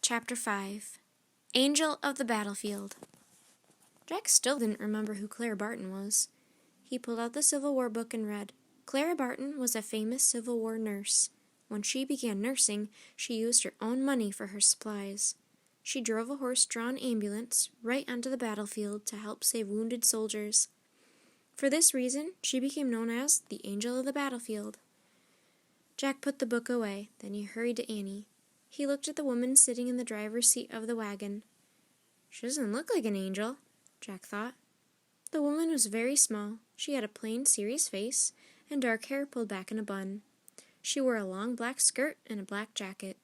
Chapter 5 Angel of the Battlefield. Jack still didn't remember who Clara Barton was. He pulled out the Civil War book and read. Clara Barton was a famous Civil War nurse. When she began nursing, she used her own money for her supplies. She drove a horse-drawn ambulance right onto the battlefield to help save wounded soldiers. For this reason, she became known as the Angel of the Battlefield. Jack put the book away. Then he hurried to Annie. He looked at the woman sitting in the driver's seat of the wagon. She doesn't look like an angel, Jack thought. The woman was very small. She had a plain, serious face and dark hair pulled back in a bun. She wore a long black skirt and a black jacket.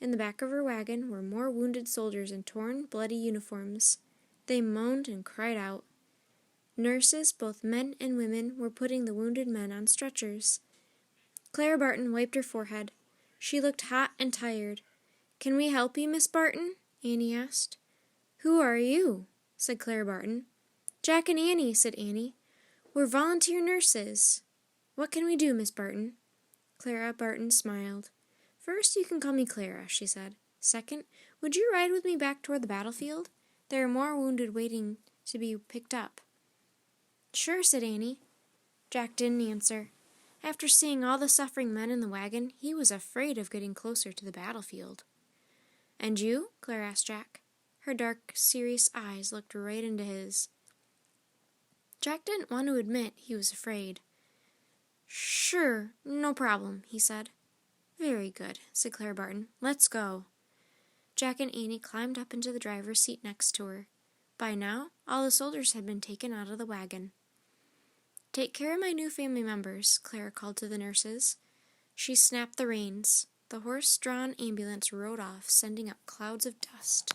In the back of her wagon were more wounded soldiers in torn, bloody uniforms. They moaned and cried out. Nurses, both men and women, were putting the wounded men on stretchers. Clara Barton wiped her forehead. She looked hot and tired. "Can we help you, Miss Barton?" Annie asked. "Who are you?" said Clara Barton. "Jack and Annie," said Annie. "We're volunteer nurses." "What can we do, Miss Barton?" Clara Barton smiled. "First, you can call me Clara," she said. "Second, would you ride with me back toward the battlefield? There are more wounded waiting to be picked up." "Sure," said Annie. Jack didn't answer. After seeing all the suffering men in the wagon, he was afraid of getting closer to the battlefield. "And you?" Clara asked Jack. Her dark, serious eyes looked right into his. Jack didn't want to admit he was afraid. "Sure, no problem," he said. "Very good," said Clara Barton. "Let's go." Jack and Annie climbed up into the driver's seat next to her. By now, all the soldiers had been taken out of the wagon. "Take care of my new family members," Clara called to the nurses. She snapped the reins. The horse-drawn ambulance rode off, sending up clouds of dust.